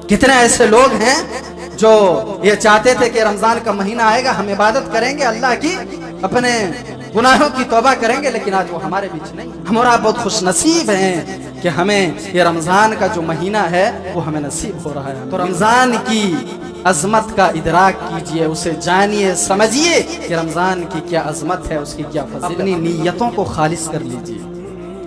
کتنے ایسے لوگ ہیں جو یہ چاہتے تھے کہ رمضان کا مہینہ آئے گا، ہم عبادت کریں گے اللہ کی، اپنے گناہوں کی توبہ کریں گے، لیکن آج وہ ہمارے بیچ نہیں۔ ہم اور آپ بہت خوش نصیب ہیں کہ ہمیں یہ رمضان کا جو مہینہ ہے وہ ہمیں نصیب ہو رہا ہے۔ تو رمضان کی عظمت کا ادراک کیجئے، اسے جانیے، سمجھیے کہ رمضان کی کیا عظمت ہے، اس کی کیا فضیلت۔ اپنی نیتوں کو خالص کر لیجئے،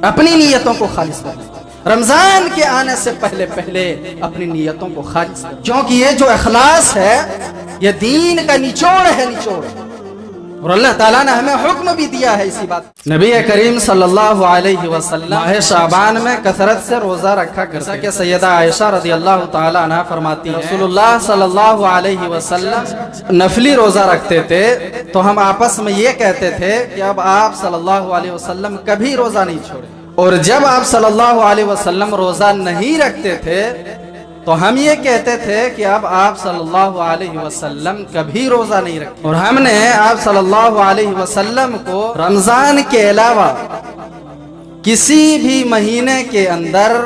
اپنی نیتوں کو خالص کر لیجئے۔ رمضان کے آنے سے پہلے اپنی نیتوں کو خالص کر، کیونکہ یہ جو اخلاص ہے یہ دین کا نچوڑ ہے، نچوڑ۔ اور اللہ تعالیٰ نے ہمیں حکم بھی دیا ہے اسی بات۔ نبی کریم صلی اللہ علیہ وسلم ماہ شعبان میں کثرت سے روزہ رکھا کرتے ہیں، کہ سیدہ عائشہ رضی اللہ تعالیٰ عنہ فرماتی ہیں رسول اللہ صلی اللہ علیہ وسلم نفلی روزہ رکھتے تھے تو ہم آپس میں یہ کہتے تھے کہ اب آپ صلی اللہ علیہ وسلم کبھی روزہ نہیں چھوڑیں، اور جب آپ صلی اللہ علیہ وسلم روزہ نہیں رکھتے تھے تو ہم یہ کہتے تھے کہ اب آپ صلی اللہ علیہ وسلم کبھی روزہ نہیں رکھتے۔ اور ہم نے آپ صلی اللہ علیہ وسلم کو رمضان کے علاوہ کسی بھی مہینے کے اندر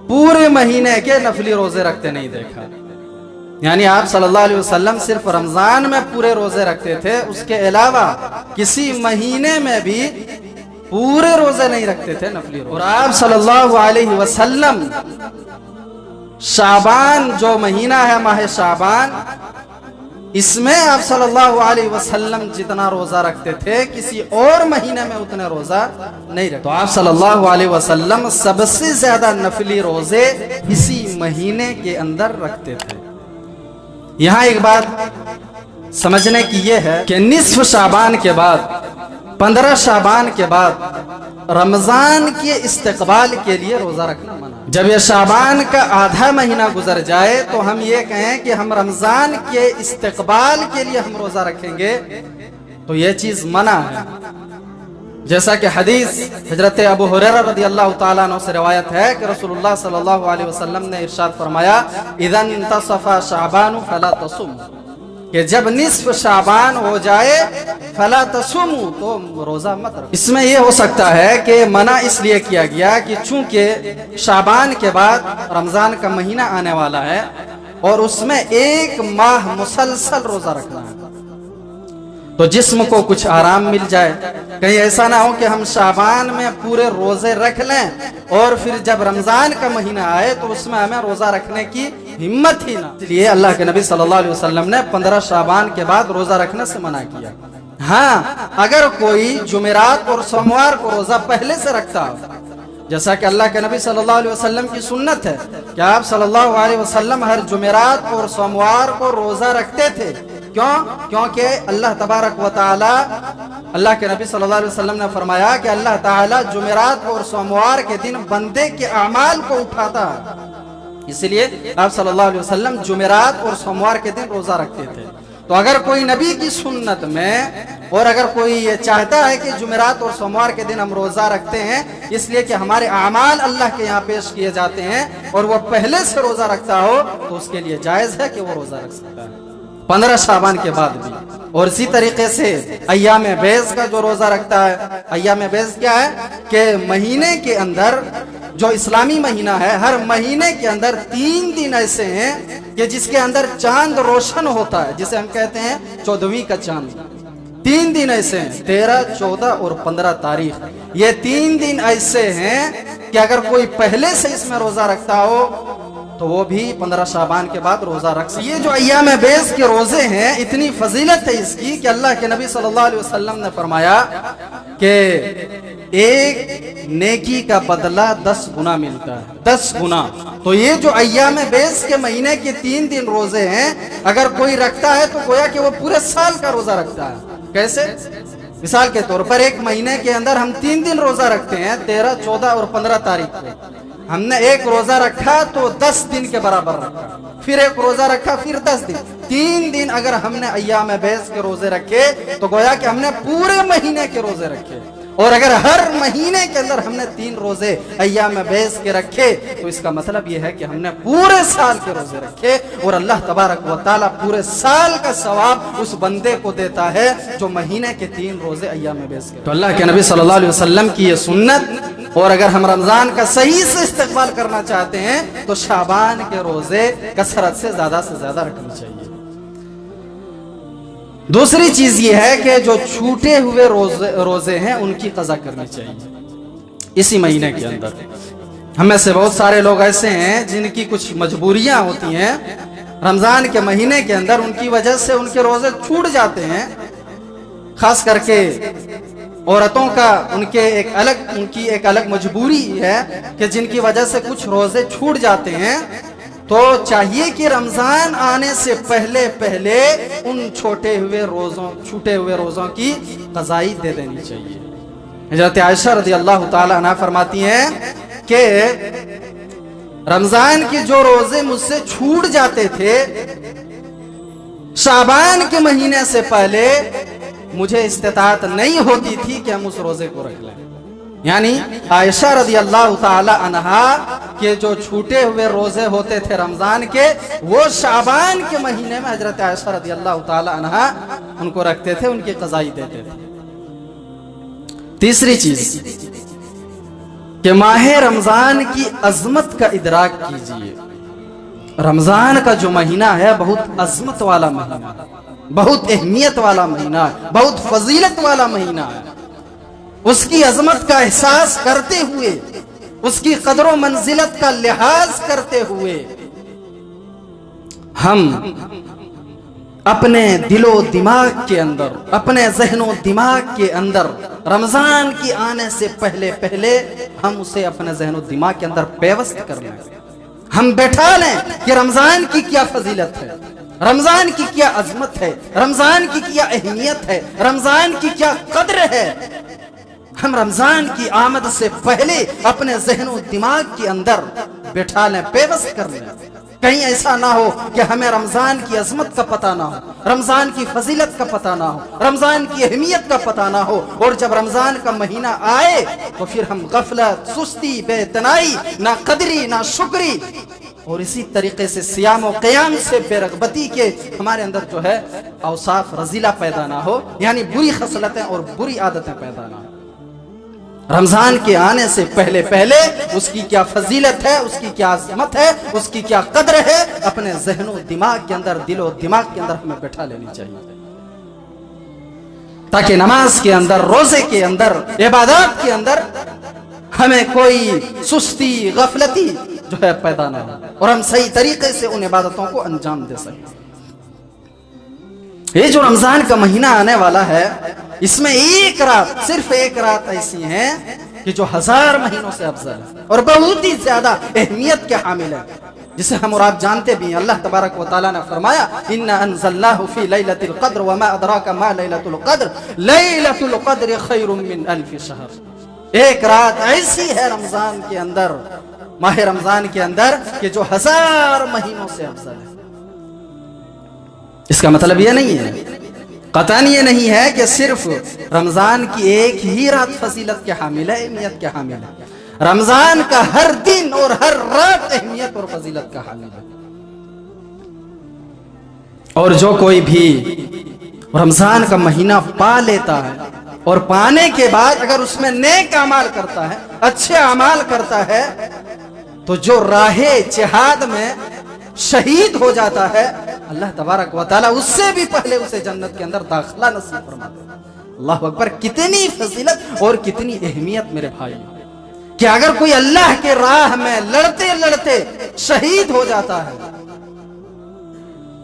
پورے مہینے کے نفلی روزے رکھتے نہیں دیکھا۔ یعنی آپ صلی اللہ علیہ وسلم صرف رمضان میں پورے روزے رکھتے تھے، اس کے علاوہ کسی مہینے میں بھی پورے روزے نہیں رکھتے تھے نفلی روزے۔ اور آپ صلی اللہ علیہ وسلم شعبان جو مہینہ ہے ماہ شعبان، اس میں آپ صلی اللہ علیہ وسلم جتنا روزہ رکھتے تھے کسی اور مہینے میں اتنے روزہ نہیں رکھتے۔ تو آپ صلی اللہ علیہ وسلم سب سے زیادہ نفلی روزے اسی مہینے کے اندر رکھتے تھے۔ یہاں ایک بات سمجھنے کی یہ ہے کہ نصف شعبان کے بعد، 15 شعبان کے بعد رمضان کے استقبال کے لیے روزہ رکھنا منع۔ جب یہ شعبان کا آدھا مہینہ گزر جائے تو ہم یہ کہیں کہ ہم رمضان کے استقبال کے لیے ہم روزہ رکھیں گے تو یہ چیز منع ہے، جیسا کہ حدیث حضرت ابو ہریرہ رضی اللہ تعالیٰ عنہ سے روایت ہے کہ رسول اللہ صلی اللہ علیہ وسلم نے ارشاد فرمایا اذا انتصف شعبان فلا تصوموا، کہ جب نصف شعبان ہو جائے فلا تصوموا، تو روزہ مت رکھو۔ اس میں یہ ہو سکتا ہے کہ منع اس لیے کیا گیا کہ چونکہ شعبان کے بعد رمضان کا مہینہ آنے والا ہے اور اس میں ایک ماہ مسلسل روزہ رکھنا ہے، تو جسم کو کچھ آرام مل جائے، کہیں ایسا نہ ہو کہ ہم شعبان میں پورے روزے رکھ لیں اور پھر جب رمضان کا مہینہ آئے تو اس میں ہمیں روزہ رکھنے کی ہمت ہی نہ۔ اس لیے اللہ کے نبی صلی اللہ علیہ وسلم نے 15 شعبان کے بعد روزہ رکھنے سے منع کیا۔ ہاں، اگر کوئی جمعرات اور سوموار کو روزہ پہلے سے رکھتا ہو، جیسا کہ اللہ کے نبی صلی اللہ علیہ وسلم کی سنت ہے کہ آپ صلی اللہ علیہ وسلم ہر جمعرات اور سوموار کو روزہ رکھتے تھے۔ کیونکہ اللہ تبارک و تعالی، اللہ کے نبی صلی اللہ علیہ وسلم نے فرمایا کہ اللہ تعالی جمعرات اور سوموار کے دن بندے کے اعمال کو اٹھاتا ہے، اس لیے آپ صلی اللہ علیہ وسلم جمعرات اور سوموار کے دن روزہ رکھتے تھے۔ تو اگر کوئی نبی کی سنت میں، اور اگر کوئی یہ چاہتا ہے کہ جمعرات اور سوموار کے دن ہم روزہ رکھتے ہیں اس لیے کہ ہمارے اعمال اللہ کے یہاں پیش کیے جاتے ہیں، اور وہ پہلے سے روزہ رکھتا ہو تو اس کے لیے جائز ہے کہ وہ روزہ رکھ سکتا ہے 15 شعبان کے بعد بھی۔ اور اسی طریقے سے ایام بیض کا جو روزہ رکھتا ہے، ایام بیض کیا ہے کہ مہینے کے اندر، جو اسلامی مہینہ ہے، ہر مہینے کے اندر 3 دن ایسے ہیں کہ جس کے اندر چاند روشن ہوتا ہے، جسے ہم کہتے ہیں 14ویں کا چاند۔ 3 دن ایسے ہیں، 13، 14 اور 15 تاریخ۔ یہ 3 دن ایسے ہیں کہ اگر کوئی پہلے سے اس میں روزہ رکھتا ہو تو وہ بھی 15 شعبان کے بعد روزہ رکھ سکتا ہے۔ یہ جو ایام بیض کے روزے ہیں، اتنی فضیلت ہے اس کی کہ اللہ کے نبی صلی اللہ علیہ وسلم نے فرمایا کہ ایک نیکی کا بدلہ 10 گنا ملتا ہے، 10 گنا۔ تو یہ جو ایام بیض کے مہینے کے 3 دن روزے ہیں، اگر کوئی رکھتا ہے تو گویا کہ وہ پورے سال کا روزہ رکھتا ہے۔ کیسے؟ مثال کے طور پر ایک مہینے کے اندر ہم 3 دن روزہ رکھتے ہیں، 13، 14 اور 15 تاریخ کو۔ ہم نے ایک روزہ رکھا تو 10 دن کے برابر رکھا، پھر ایک روزہ رکھا، پھر 10 دن، 3 دن اگر ہم نے ایام بیض کے روزے رکھے تو گویا کہ ہم نے پورے مہینے کے روزے رکھے۔ اور اگر ہر مہینے کے اندر ہم نے 3 روزے ایام بیض کے رکھے تو اس کا مطلب یہ ہے کہ ہم نے پورے سال کے روزے رکھے، اور اللہ تبارک و تعالیٰ پورے سال کا ثواب اس بندے کو دیتا ہے جو مہینے کے 3 روزے ایام بیض کے۔ تو اللہ کے نبی صلی اللہ علیہ وسلم کی یہ سنت اور اگر ہم رمضان کا صحیح سے استقبال کرنا چاہتے ہیں تو شعبان کے روزے کثرت سے زیادہ رکھنی چاہیے۔ دوسری چیز یہ ہے کہ جو چھوٹے ہوئے روزے ہیں ان کی قضا کرنی چاہیے اسی مہینے کے اندر۔ ہم میں سے بہت سارے لوگ ایسے ہیں جن کی کچھ مجبوریاں ہوتی ہیں رمضان کے مہینے کے اندر، ان کی وجہ سے ان کے روزے چھوٹ جاتے ہیں۔ خاص کر کے عورتوں کا ان کی ایک الگ مجبوری ہے کہ جن کی وجہ سے کچھ روزے چھوٹ جاتے ہیں، تو چاہیے کہ رمضان آنے سے پہلے ان چھوٹے ہوئے روزوں کی قضائی دے دینی چاہیے۔ حضرت عائشہ رضی اللہ تعالی عنہ فرماتی ہیں کہ رمضان کے جو روزے مجھ سے چھوٹ جاتے تھے شعبان کے مہینے سے پہلے مجھے استطاعت نہیں ہوتی تھی کہ ہم اس روزے کو رکھ لیں۔ یعنی عائشہ رضی اللہ تعالی عنہا کے جو چھوٹے ہوئے روزے ہوتے تھے رمضان کے، وہ شعبان کے مہینے میں حضرت عائشہ رضی اللہ تعالی عنہا ان کو رکھتے تھے، ان کی قضائی دیتے تھے۔ تیسری چیز کہ ماہ رمضان کی عظمت کا ادراک کیجئے۔ رمضان کا جو مہینہ ہے بہت عظمت والا مہینہ ہے، بہت اہمیت والا مہینہ ہے، بہت فضیلت والا مہینہ ہے۔ اس کی عظمت کا احساس کرتے ہوئے، اس کی قدر و منزلت کا لحاظ کرتے ہوئے ہم اپنے دل و دماغ کے اندر، اپنے ذہن و دماغ کے اندر رمضان کی آنے سے پہلے ہم اسے اپنے ذہن و دماغ کے اندر پیوست کر لیں، ہم بیٹھا لیں کہ رمضان کی کیا فضیلت ہے، رمضان کی کیا عظمت ہے، رمضان کی کیا اہمیت ہے، رمضان کی کیا قدر ہے۔ ہم رمضان کی آمد سے پہلے اپنے ذہن و دماغ کے اندر بیٹھا لیں، پیوست کر لیں۔ کہیں ایسا نہ ہو کہ ہمیں رمضان کی عظمت کا پتہ نہ ہو، رمضان کی فضیلت کا پتہ نہ ہو، رمضان کی اہمیت کا پتہ نہ ہو، اور جب رمضان کا مہینہ آئے تو پھر ہم غفلت، سستی، بے اتنائی، نہ قدری نہ شکری، اور اسی طریقے سے صیام و قیام سے بے رغبتی کے ہمارے اندر جو ہے اوصاف رذیلہ پیدا نہ ہو، یعنی بری خصلتیں اور بری عادتیں پیدا نہ ہو۔ رمضان کے آنے سے پہلے اس کی کیا فضیلت ہے، اس کی کیا عظمت ہے، اس کی کیا قدر ہے، اپنے ذہن و دماغ کے اندر، دل و دماغ کے اندر ہمیں بٹھا لینی چاہیے، تاکہ نماز کے اندر، روزے کے اندر، عبادات کے اندر ہمیں کوئی سستی، غفلتی جو ہے پیدا نہ ہو، اور ہم صحیح طریقے سے ان عبادتوں کو انجام دے سکیں۔ یہ جو رمضان کا مہینہ آنے والا ہے، اس میں ایک رات، صرف ایک رات ایسی ہے کہ جو 1000 مہینوں سے افضل ہے اور بہت ہی زیادہ اہمیت کے حامل ہے، جسے ہم اور آپ جانتے بھی ہیں۔ اللہ تبارک و تعالیٰ نے فرمایا اِنَّا أَنزَلْنَاهُ فِي لَيْلَةِ الْقَدْرِ وَمَا أَدْرَاكَ مَا لَيْلَةُ الْقَدْرِ لَيْلَةُ الْقَدْرِ خَيْرٌ مِّنْ أَلْفِ شَهْرٍ۔ ایک رات ایسی ہے رمضان کے اندر، ماہ رمضان کے اندر، کہ جو 1000 مہینوں سے افضل ہے۔ اس کا مطلب یہ نہیں ہے، قطعاً یہ نہیں ہے کہ صرف رمضان کی ایک ہی رات فضیلت کے حامل ہے، اہمیت کے حامل ہے۔ رمضان کا ہر دن اور ہر رات اہمیت اور فضیلت کا حامل ہے۔ اور جو کوئی بھی رمضان کا مہینہ پا لیتا ہے اور پانے کے بعد اگر اس میں نیک اعمال کرتا ہے، اچھے اعمال کرتا ہے، تو جو راہ جہاد میں شہید ہو جاتا ہے، اللہ تبارک و تعالیٰ اس سے بھی پہلے اسے جنت کے اندر داخلہ نصیب فرماتے ہیں۔ اللہ اکبر! کتنی فضیلت اور کتنی اہمیت میرے بھائی، کہ اگر کوئی اللہ کے راہ میں لڑتے لڑتے شہید ہو جاتا ہے،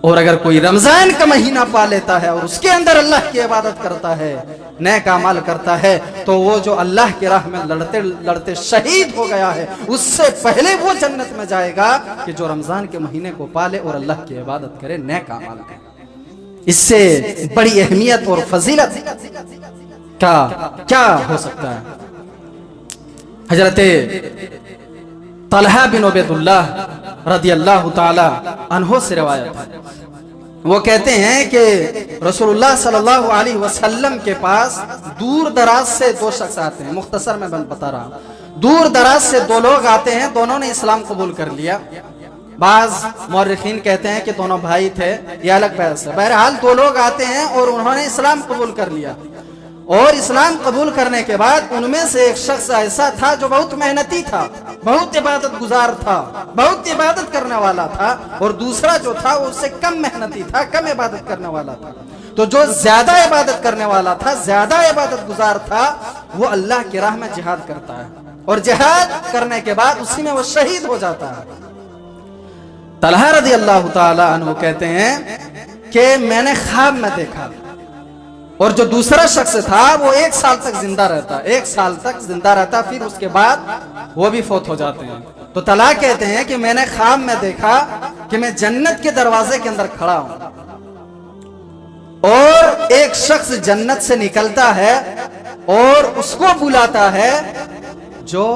اور اگر کوئی رمضان کا مہینہ پا لیتا ہے اور اس کے اندر اللہ کی عبادت کرتا ہے، نیک اعمال کرتا ہے، تو وہ جو اللہ کی راہ میں لڑتے لڑتے شہید ہو گیا ہے، اس سے پہلے وہ جنت میں جائے گا کہ جو رمضان کے مہینے کو پالے اور اللہ کی عبادت کرے، نیک اعمال کرے۔ اس سے بڑی اہمیت اور فضیلت کا کیا ہو سکتا ہے؟ حضرت طلحہ بن عبید اللہ رضی اللہ تعالی عنہ سے روایت ہے، وہ کہتے ہیں کہ رسول اللہ صلی اللہ علیہ وسلم کے پاس دور دراز سے 2 شخص آتے ہیں، مختصر میں بتا رہا ہوں۔ دور دراز سے 2 لوگ آتے ہیں، دونوں نے اسلام قبول کر لیا۔ بعض مورخین کہتے ہیں کہ دونوں بھائی تھے، یہ الگ بحث ہے۔ بہرحال 2 لوگ آتے ہیں اور انہوں نے اسلام قبول کر لیا۔ اور اسلام قبول کرنے کے بعد ان میں سے ایک شخص ایسا تھا جو بہت محنتی تھا، بہت عبادت گزار تھا، بہت عبادت کرنے والا تھا، اور دوسرا جو تھا وہ اس سے کم محنتی تھا، کم عبادت کرنے والا تھا۔ تو جو زیادہ عبادت کرنے والا تھا، زیادہ عبادت گزار تھا، وہ اللہ کی راہ میں جہاد کرتا ہے، اور جہاد کرنے کے بعد اسی میں وہ شہید ہو جاتا ہے۔ طلحہ رضی اللہ تعالی عنہ کہتے ہیں کہ میں نے خواب میں دیکھا، اور جو دوسرا شخص تھا وہ 1 سال تک زندہ رہتا، 1 سال تک زندہ رہتا، پھر اس کے بعد وہ بھی فوت ہو جاتے ہیں۔ تو طلحہ کہتے ہیں کہ میں نے خواب میں دیکھا کہ میں جنت کے دروازے کے اندر کھڑا ہوں، اور ایک شخص جنت سے نکلتا ہے اور اس کو بلاتا ہے جو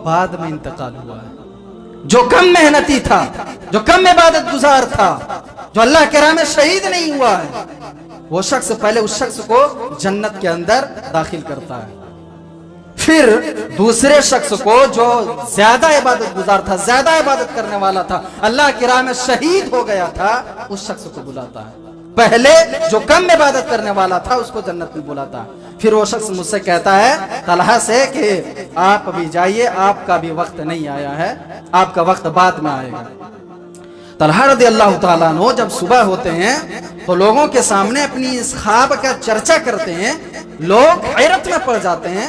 بعد میں انتقال ہوا ہے، جو کم محنتی تھا، جو کم عبادت گزار تھا، جو اللہ کے راہ میں شہید نہیں ہوا ہے، وہ شخص پہلے اس شخص کو جنت کے اندر داخل کرتا ہے، پھر دوسرے شخص کو جو زیادہ عبادت گزار تھا، زیادہ عبادت کرنے والا تھا، اللہ کی راہ میں شہید ہو گیا تھا، اس شخص کو بلاتا ہے۔ پہلے جو کم عبادت کرنے والا تھا اس کو جنت میں بلاتا ہے۔ پھر وہ شخص مجھ سے کہتا ہے طلحہ سے کہ آپ ابھی جائیے، آپ کا بھی وقت نہیں آیا ہے، آپ کا وقت بعد میں آئے گا۔ طلحہ رضی اللہ تعالیٰ عنہ جب صبح ہوتے ہیں تو لوگوں کے سامنے اپنی اس خواب کا چرچا کرتے ہیں، لوگ حیرت میں پڑ جاتے ہیں،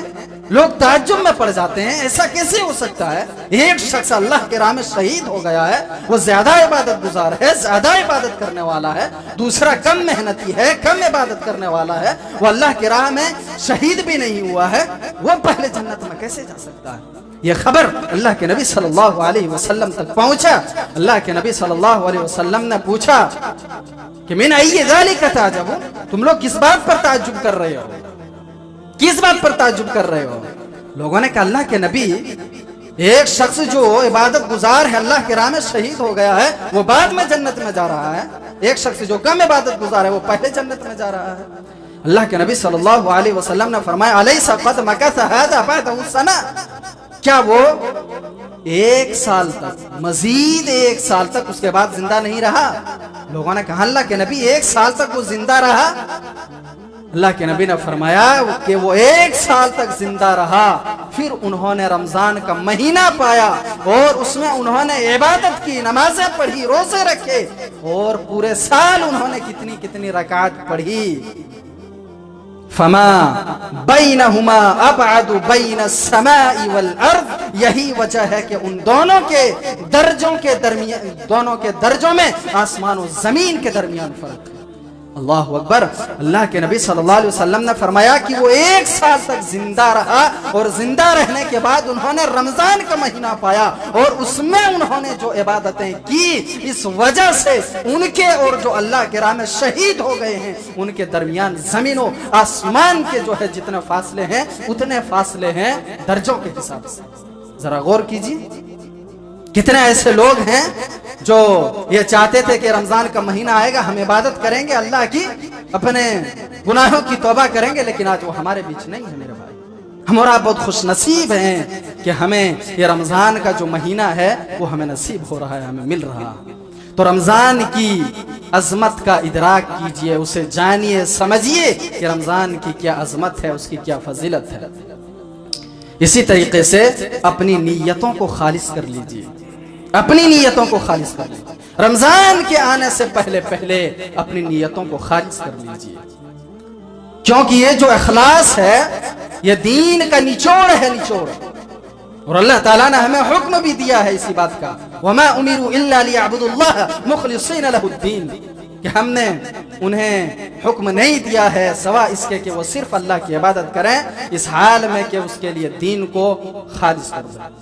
لوگ تعجب میں پڑ جاتے ہیں، ایسا کیسے ہو سکتا ہے؟ ایک شخص اللہ کے راہ میں شہید ہو گیا ہے، وہ زیادہ عبادت گزار ہے، زیادہ عبادت کرنے والا ہے، دوسرا کم محنتی ہے، کم عبادت کرنے والا ہے، وہ اللہ کے راہ میں شہید بھی نہیں ہوا ہے، وہ پہلے جنت میں کیسے جا سکتا ہے؟ یہ خبر اللہ کے نبی صلی اللہ علیہ وسلم تک پہنچا۔ اللہ کے نبی صلی اللہ علیہ وسلم نے پوچھا کہ من ای ذالک تعجبون، تم لوگ کس بات پر تعجب کر رہے ہو؟ کس بات پر تعجب کر رہے ہو؟ لوگوں نے کہا اللہ کے نبی، ایک شخص جو عبادت گزار ہے، اللہ کے راہ میں شہید ہو گیا ہے، وہ بعد میں جنت میں جا رہا ہے، ایک شخص جو کم عبادت گزار ہے وہ پہلے جنت میں جا رہا ہے۔ اللہ کے نبی صلی اللہ علیہ وسلم نے فرمایا الیس قد مکث ھذا بعدہ سنہ، کیا وہ 1 سال تک، مزید 1 سال تک اس کے بعد زندہ نہیں رہا؟ لوگوں نے کہا اللہ کے نبی 1 سال تک وہ زندہ رہا؟ اللہ کے نبی نے فرمایا کہ وہ 1 سال تک زندہ رہا، پھر انہوں نے رمضان کا مہینہ پایا اور اس میں انہوں نے عبادت کی، نمازیں پڑھی، روزے رکھے، اور پورے سال انہوں نے کتنی رکعات پڑھی۔ فما بینہما ابعد بین السماء والارض، یہی وجہ ہے کہ ان دونوں کے درجوں کے درمیان، دونوں کے درجوں میں آسمان و زمین کے درمیان فرق ہے۔ اللہ اکبر۔ اللہ کے نبی صلی اللہ علیہ وسلم نے فرمایا کہ وہ 1 سال تک زندہ رہا، اور زندہ رہنے کے بعد انہوں نے رمضان کا مہینہ پایا، اور اس میں انہوں نے جو عبادتیں کی، اس وجہ سے ان کے اور جو اللہ کے راہ میں شہید ہو گئے ہیں ان کے درمیان زمین و آسمان کے جو ہے جتنے فاصلے ہیں اتنے فاصلے ہیں درجوں کے حساب سے۔ ذرا غور کیجیے، کتنے ایسے لوگ ہیں جو یہ چاہتے تھے کہ رمضان کا مہینہ آئے گا، ہم عبادت کریں گے اللہ کی، اپنے گناہوں کی توبہ کریں گے، لیکن آج وہ ہمارے بیچ نہیں ہے۔ میرے بھائی، ہم اور آپ بہت خوش نصیب ہیں کہ ہمیں یہ رمضان کا جو مہینہ ہے وہ ہمیں نصیب ہو رہا ہے، ہمیں مل رہا ہے۔ تو رمضان کی عظمت کا ادراک کیجئے، اسے جانیے، سمجھیے کہ رمضان کی کیا عظمت ہے، اس کی کیا فضیلت ہے۔ اسی طریقے سے اپنی نیتوں کو خالص کر لیجئے، اپنی نیتوں کو خالص کر لیجئے۔ رمضان کے آنے سے پہلے اپنی نیتوں کو خالص کر لیجئے، کیونکہ یہ جو اخلاص ہے یہ دین کا نچوڑ ہے، نچوڑ۔ اور اللہ تعالیٰ نے ہمیں حکم بھی دیا ہے اسی بات کا، وَمَا أُمِرُوا إِلَّا لِيَعْبُدُوا اللَّهَ مُخْلِصِينَ لَهُ الدِّينَ، کہ ہم نے انہیں حکم نہیں دیا ہے سوا اس کے کہ وہ صرف اللہ کی عبادت کریں، اس حال میں کہ اس کے لیے دین کو خالص کر دیں۔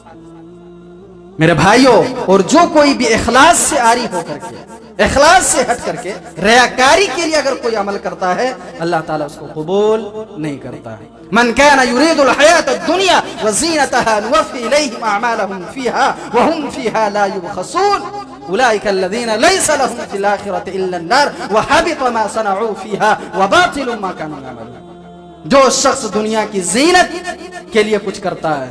میرے بھائیوں، اور جو کوئی بھی اخلاص سے عاری ہو کر کے، اخلاص سے ہٹ کر کے ریاکاری کے لیے اگر کوئی عمل کرتا ہے، اللہ تعالیٰ اس کو قبول نہیں کرتا ہے۔ من كان يريد الحياة الدنيا وزينتها نوفي إليهم أعمالهم فيها وهم فيها لا يبخسون أولئك الذين ليس لهم في الآخرة إلا النار وحبط ما صنعوا فيها وباطل ما كانوا يعملون۔ جو شخص دنیا کی زینت کے لیے کچھ کرتا ہے،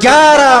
11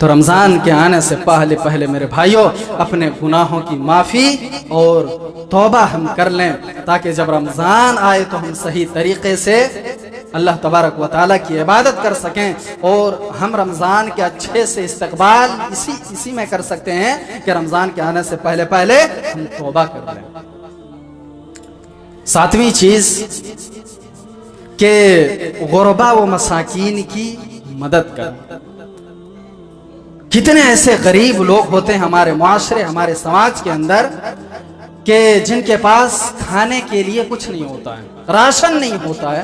تو رمضان کے آنے سے پہلے پہلے میرے بھائیوں اپنے گناہوں کی معافی اور توبہ ہم کر لیں، تاکہ جب رمضان آئے تو ہم صحیح طریقے سے اللہ تبارک و تعالیٰ کی عبادت کر سکیں، اور ہم رمضان کے اچھے سے استقبال اسی میں کر سکتے ہیں کہ رمضان کے آنے سے پہلے پہلے ہم توبہ کر لیں۔ ساتویں چیز کہ غربا و مساکین کی مدد کر۔ کتنے ایسے غریب لوگ ہوتے ہیں ہمارے معاشرے، ہمارے سماج کے اندر، کہ جن کے پاس کھانے کے لیے کچھ نہیں ہوتا ہے، راشن نہیں ہوتا ہے،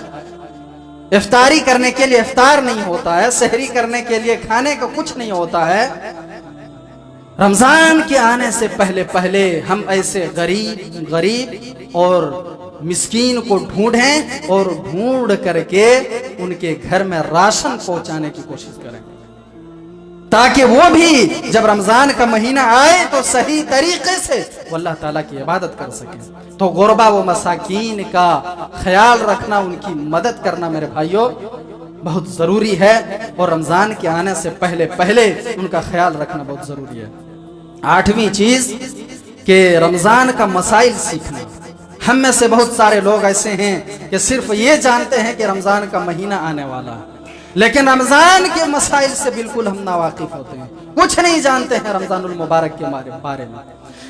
افطاری کرنے کے لیے افطار نہیں ہوتا ہے، سحری کرنے کے لیے کھانے کا کچھ نہیں ہوتا ہے۔ رمضان کے آنے سے پہلے پہلے ہم ایسے غریب اور مسکین کو ڈھونڈیں اور ڈھونڈ کر کے ان کے گھر میں راشن پہنچانے کی کوشش کریں، تاکہ وہ بھی جب رمضان کا مہینہ آئے تو صحیح طریقے سے وہ اللہ تعالیٰ کی عبادت کر سکیں۔ تو غربا و مساکین کا خیال رکھنا، ان کی مدد کرنا میرے بھائیوں بہت ضروری ہے، اور رمضان کے آنے سے پہلے پہلے ان کا خیال رکھنا بہت ضروری ہے۔ آٹھویں چیز کہ رمضان کا مسائل سیکھنا۔ ہم میں سے بہت سارے لوگ ایسے ہیں کہ صرف یہ جانتے ہیں کہ رمضان کا مہینہ آنے والا ہے، لیکن رمضان کے مسائل سے بالکل ہم ناواقف ہوتے ہیں، کچھ نہیں جانتے ہیں رمضان المبارک کے بارے میں۔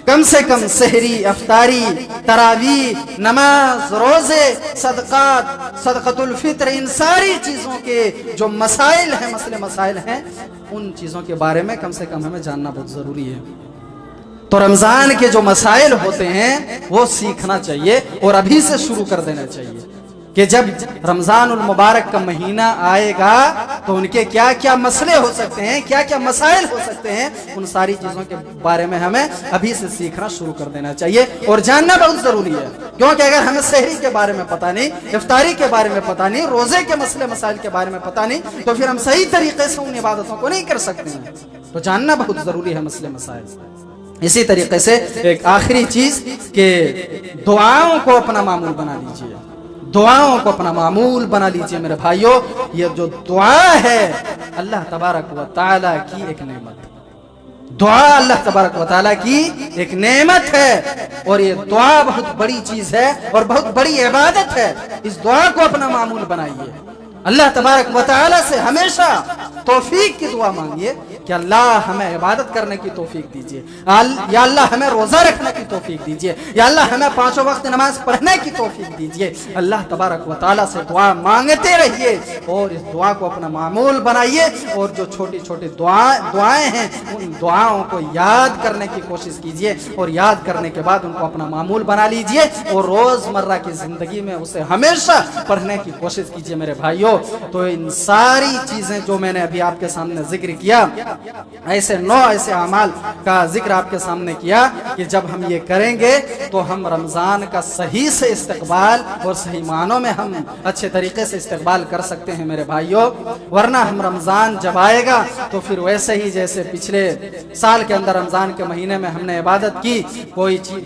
کم سے کم سحری، افطاری، تراویح، نماز، روزے، صدقات، صدقۃ الفطر، ان ساری چیزوں کے جو مسائل ہیں، مسائل ہیں، ان چیزوں کے بارے میں کم سے کم ہمیں جاننا بہت ضروری ہے۔ تو رمضان کے جو مسائل ہوتے ہیں وہ سیکھنا چاہیے، اور ابھی سے شروع کر دینا چاہیے کہ جب رمضان المبارک کا مہینہ آئے گا تو ان کے کیا کیا مسئلے ہو سکتے ہیں، کیا کیا مسائل ہو سکتے ہیں، ان ساری چیزوں کے بارے میں ہمیں ابھی سے سیکھنا شروع کر دینا چاہیے اور جاننا بہت ضروری ہے۔ کیونکہ اگر ہمیں سحری کے بارے میں پتہ نہیں، افطاری کے بارے میں پتہ نہیں، روزے کے مسائل کے بارے میں پتہ نہیں، تو پھر ہم صحیح طریقے سے ان عبادتوں کو نہیں کر سکتے ہیں۔ تو جاننا بہت ضروری ہے مسائل۔ اسی طریقے سے ایک آخری چیز کہ دعاؤں کو اپنا معمول بنا لیجئے، دعاؤں کو اپنا معمول بنا لیجئے میرے بھائیوں۔ یہ جو دعا ہے اللہ تبارک و تعالیٰ کی ایک نعمت، دعا اللہ تبارک و تعالیٰ کی ایک نعمت ہے، اور یہ دعا بہت بڑی چیز ہے اور بہت بڑی عبادت ہے۔ اس دعا کو اپنا معمول بنائیے، اللہ تبارک و تعالیٰ سے ہمیشہ توفیق کی دعا مانگیے کہ اللہ ہمیں عبادت کرنے کی توفیق دیجیے، یا اللہ ہمیں روزہ رکھنے کی توفیق دیجیے، یا اللہ ہمیں 5 وقت نماز پڑھنے کی توفیق دیجیے۔ اللہ تبارک و تعالیٰ سے دعا مانگتے رہیے اور اس دعا کو اپنا معمول بنائیے، اور جو چھوٹی چھوٹی دعائیں ہیں ان دعاؤں کو یاد کرنے کی کوشش کیجیے، اور یاد کرنے کے بعد ان کو اپنا معمول بنا لیجیے، اور روزمرہ کی زندگی میں اسے ہمیشہ پڑھنے کی کوشش کیجیے میرے بھائیوں۔ تو ان ساری چیزیں جو میں نے ابھی آپ کے سامنے ذکر کیا، ایسے اعمال کا ذکر آپ کے سامنے کیا کہ جب ہم یہ کریں گے تو ہم رمضان کا صحیح سے استقبال اور صحیح معنوں میں ہم اچھے طریقے سے استقبال کر سکتے ہیں میرے بھائیوں۔ ورنہ ہم رمضان جب آئے گا تو پھر ویسے ہی جیسے پچھلے سال کے اندر رمضان کے مہینے میں ہم نے عبادت کی،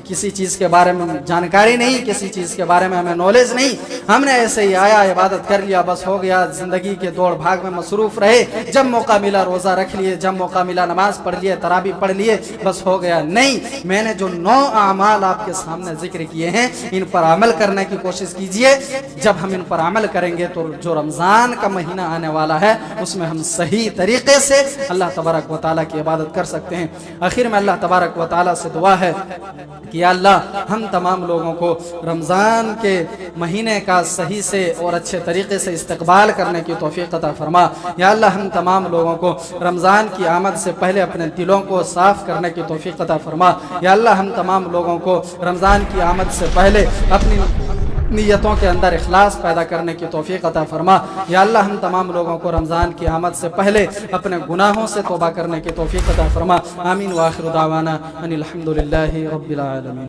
کسی چیز کے بارے میں جانکاری نہیں، کسی چیز کے بارے میں ہمیں نالج نہیں، ہم نے ایسے ہی آیا عبادت کر لیا، بس ہو گیا، زندگی کے دوڑ بھاگ میں مصروف رہے، جب موقع ملا روزہ رکھ لیے، جب موقع ملا نماز پڑھ لیے، تراویح پڑھ لیے، بس ہو گیا۔ نہیں، میں نے جو 9 اعمال آپ کے سامنے ذکر کیے ہیں ان پر عمل کرنے کی کوشش کیجئے۔ جب ہم ان پر عمل کریں گے تو جو رمضان کا مہینہ آنے والا ہے اس میں ہم صحیح طریقے سے اللہ تبارک و تعالیٰ کی عبادت کر سکتے ہیں۔ آخر میں اللہ تبارک و تعالیٰ سے دعا ہے کہ یا اللہ ہم تمام لوگوں کو رمضان کے مہینے کا صحیح سے اور اچھے طریقے سے استقبال کرنے کی توفیق عطا فرما۔ یا اللہ ہم تمام لوگوں کو رمضان کی آمد سے پہلے اپنے دلوں کو صاف کرنے کی توفیق عطا فرما۔ یا اللہ ہم تمام لوگوں کو رمضان کی آمد سے پہلے اپنی نیتوں کے اندر اخلاص پیدا کرنے کی توفیق عطا فرما۔ یا اللہ ہم تمام لوگوں کو رمضان کی آمد سے پہلے اپنے گناہوں سے توبہ کرنے کی توفیق عطا فرما۔ آمین وآخر دعوانا ان الحمد للہ رب العالمین۔